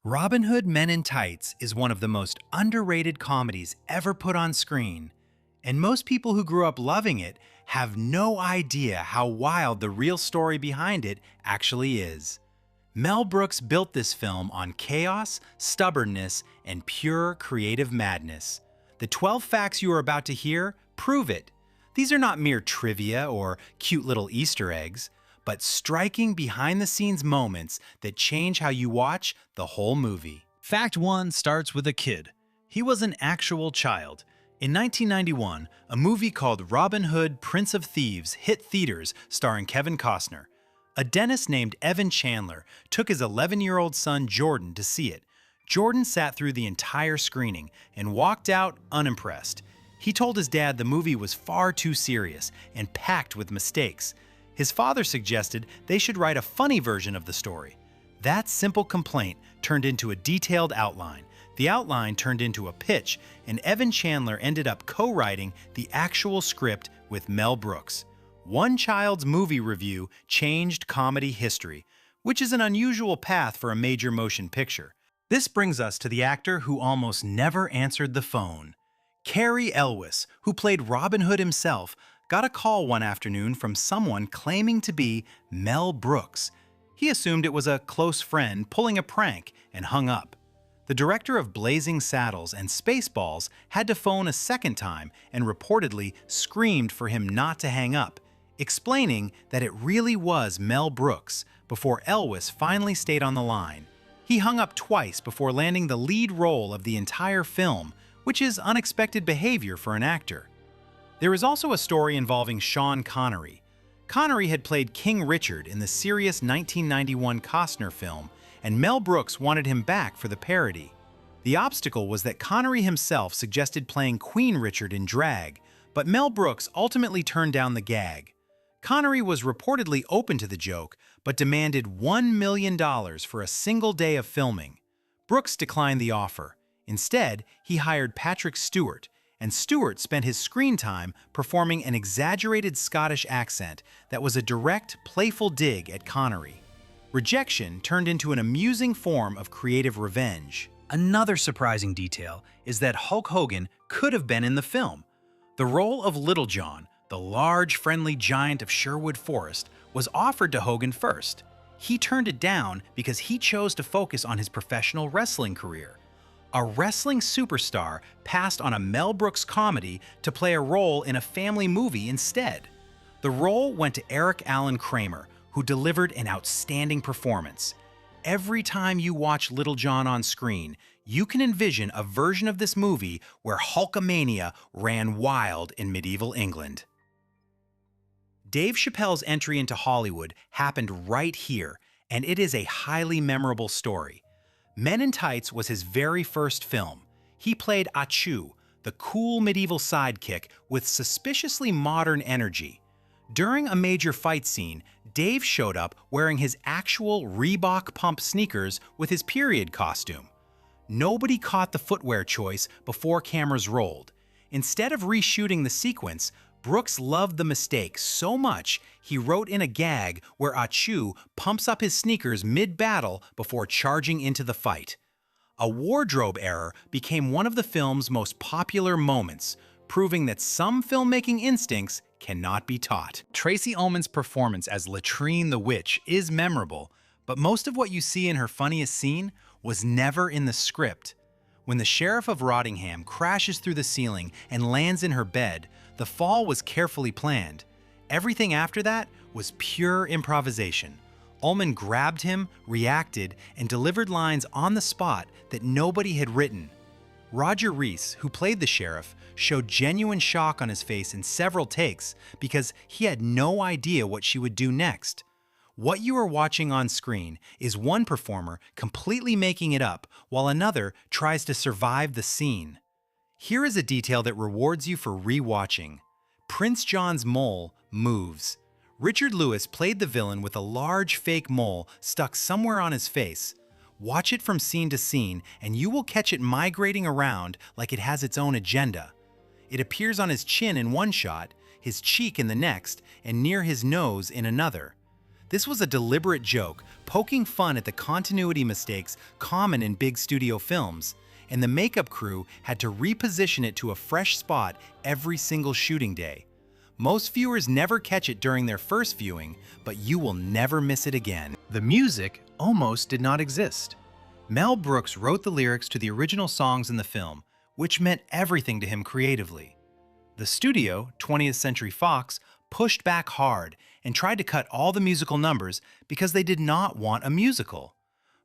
Robin Hood Men in Tights is one of the most underrated comedies ever put on screen, and most people who grew up loving it have no idea how wild the real story behind it actually is. Mel Brooks built this film on chaos, stubbornness, and pure creative madness. The 12 facts you are about to hear prove it. These are not mere trivia or cute little Easter eggs, but striking behind-the-scenes moments that change how you watch the whole movie. Fact 1 starts with a kid. He was an actual child. In 1991, a movie called Robin Hood, Prince of Thieves hit theaters starring Kevin Costner. A dentist named Evan Chandler took his 11-year-old son Jordan to see it. Jordan sat through the entire screening and walked out unimpressed. He told his dad the movie was far too serious and packed with mistakes. His father suggested they should write a funny version of the story. That simple complaint turned into a detailed outline. The outline turned into a pitch, and Evan Chandler ended up co-writing the actual script with Mel Brooks. One child's movie review changed comedy history, which is an unusual path for a major motion picture. This brings us to the actor who almost never answered the phone. Cary Elwes, who played Robin Hood himself, got a call one afternoon from someone claiming to be Mel Brooks. He assumed it was a close friend pulling a prank and hung up. The director of Blazing Saddles and Spaceballs had to phone a second time and reportedly screamed for him not to hang up, explaining that it really was Mel Brooks before Elwes finally stayed on the line. He hung up twice before landing the lead role of the entire film, which is unexpected behavior for an actor. There is also a story involving Sean Connery. Connery had played King Richard in the serious 1991 Costner film, and Mel Brooks wanted him back for the parody. The obstacle was that Connery himself suggested playing Queen Richard in drag, but Mel Brooks ultimately turned down the gag. Connery was reportedly open to the joke, but demanded $1 million for a single day of filming. Brooks declined the offer. Instead, he hired Patrick Stewart, and Stewart spent his screen time performing an exaggerated Scottish accent that was a direct, playful dig at Connery. Rejection turned into an amusing form of creative revenge. Another surprising detail is that Hulk Hogan could have been in the film. The role of Little John, the large, friendly giant of Sherwood Forest, was offered to Hogan first. He turned it down because he chose to focus on his professional wrestling career. A wrestling superstar passed on a Mel Brooks comedy to play a role in a family movie instead. The role went to Eric Allen Kramer, who delivered an outstanding performance. Every time you watch Little John on screen, you can envision a version of this movie where Hulkamania ran wild in medieval England. Dave Chappelle's entry into Hollywood happened right here, and it is a highly memorable story. Men in Tights was his very first film. He played Achu, the cool medieval sidekick with suspiciously modern energy. During a major fight scene, Dave showed up wearing his actual Reebok pump sneakers with his period costume. Nobody caught the footwear choice before cameras rolled. Instead of reshooting the sequence, Brooks loved the mistake so much he wrote in a gag where Achu pumps up his sneakers mid-battle before charging into the fight. A wardrobe error became one of the film's most popular moments, proving that some filmmaking instincts cannot be taught. Tracey Ullman's performance as Latrine the Witch is memorable, but most of what you see in her funniest scene was never in the script. When the Sheriff of Rottingham crashes through the ceiling and lands in her bed, the fall was carefully planned. Everything after that was pure improvisation. Ullman grabbed him, reacted, and delivered lines on the spot that nobody had written. Roger Rees, who played the sheriff, showed genuine shock on his face in several takes because he had no idea what she would do next. What you are watching on screen is one performer completely making it up while another tries to survive the scene. Here is a detail that rewards you for re-watching. Prince John's mole moves. Richard Lewis played the villain with a large fake mole stuck somewhere on his face. Watch it from scene to scene and you will catch it migrating around like it has its own agenda. It appears on his chin in one shot, his cheek in the next, and near his nose in another. This was a deliberate joke, poking fun at the continuity mistakes common in big studio films, and the makeup crew had to reposition it to a fresh spot every single shooting day. Most viewers never catch it during their first viewing, but you will never miss it again. The music almost did not exist. Mel Brooks wrote the lyrics to the original songs in the film, which meant everything to him creatively. The studio, 20th Century Fox, pushed back hard and tried to cut all the musical numbers because they did not want a musical.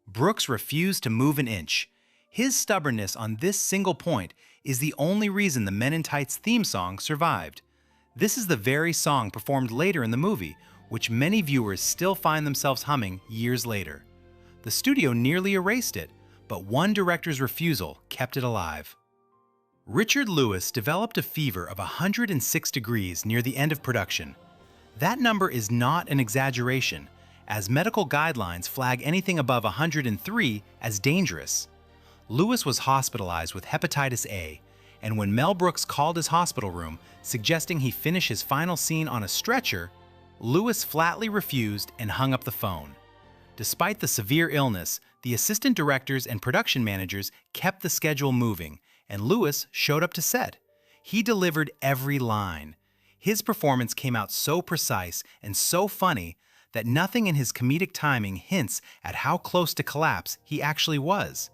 Brooks refused to move an inch. His stubbornness on this single point is the only reason the Men in Tights theme song survived. This is the very song performed later in the movie, which many viewers still find themselves humming years later. The studio nearly erased it, but one director's refusal kept it alive. Richard Lewis developed a fever of 106 degrees near the end of production. That number is not an exaggeration, as medical guidelines flag anything above 103 as dangerous. Lewis was hospitalized with hepatitis A, and when Mel Brooks called his hospital room, suggesting he finish his final scene on a stretcher, Lewis flatly refused and hung up the phone. Despite the severe illness, the assistant directors and production managers kept the schedule moving, and Lewis showed up to set. He delivered every line. His performance came out so precise and so funny that nothing in his comedic timing hints at how close to collapse he actually was.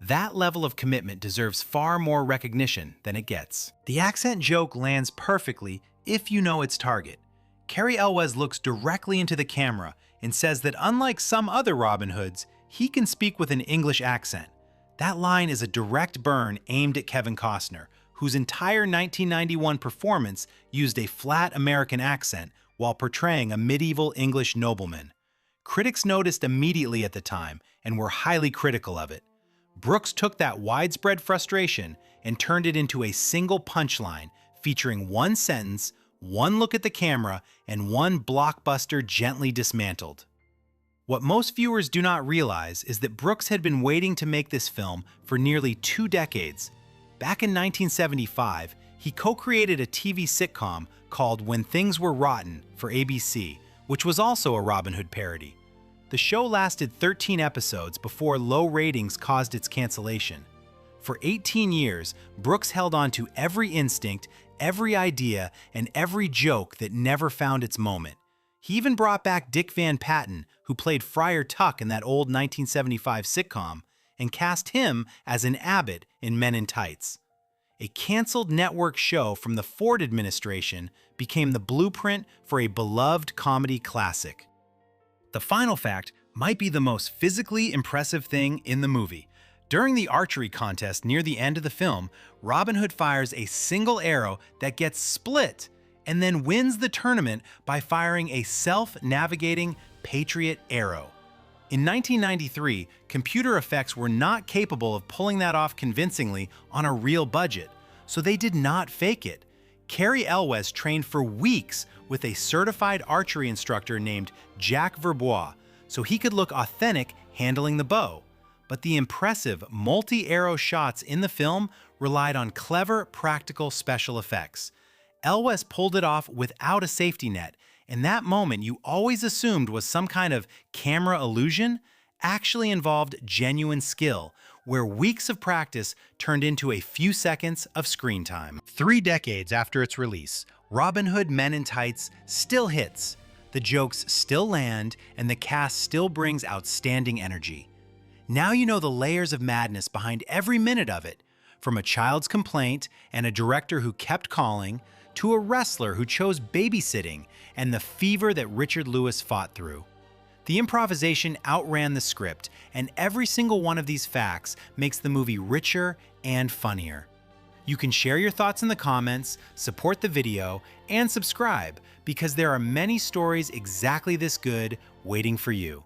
That level of commitment deserves far more recognition than it gets. The accent joke lands perfectly if you know its target. Cary Elwes looks directly into the camera and says that unlike some other Robin Hoods, he can speak with an English accent. That line is a direct burn aimed at Kevin Costner, whose entire 1991 performance used a flat American accent while portraying a medieval English nobleman. Critics noticed immediately at the time and were highly critical of it. Brooks took that widespread frustration and turned it into a single punchline featuring one sentence, one look at the camera, and one blockbuster gently dismantled. What most viewers do not realize is that Brooks had been waiting to make this film for nearly 2 decades. Back in 1975, he co-created a TV sitcom called When Things Were Rotten for ABC, which was also a Robin Hood parody. The show lasted 13 episodes before low ratings caused its cancellation. For 18 years, Brooks held on to every instinct, every idea, and every joke that never found its moment. He even brought back Dick Van Patten, who played Friar Tuck in that old 1975 sitcom, and cast him as an abbot in Men in Tights. A canceled network show from the Ford administration became the blueprint for a beloved comedy classic. The final fact might be the most physically impressive thing in the movie. During the archery contest near the end of the film, Robin Hood fires a single arrow that gets split and then wins the tournament by firing a self-navigating Patriot arrow. In 1993, computer effects were not capable of pulling that off convincingly on a real budget, so they did not fake it. Cary Elwes trained for weeks with a certified archery instructor named Jack Verbois, so he could look authentic handling the bow. But the impressive multi-arrow shots in the film relied on clever, practical special effects. Elwes pulled it off without a safety net, and that moment you always assumed was some kind of camera illusion actually involved genuine skill, where weeks of practice turned into a few seconds of screen time. 3 decades after its release, Robin Hood Men in Tights still hits. The jokes still land, and the cast still brings outstanding energy. Now you know the layers of madness behind every minute of it, from a child's complaint and a director who kept calling, to a wrestler who chose babysitting and the fever that Richard Lewis fought through. The improvisation outran the script, and every single one of these facts makes the movie richer and funnier. You can share your thoughts in the comments, support the video, and subscribe because there are many stories exactly this good waiting for you.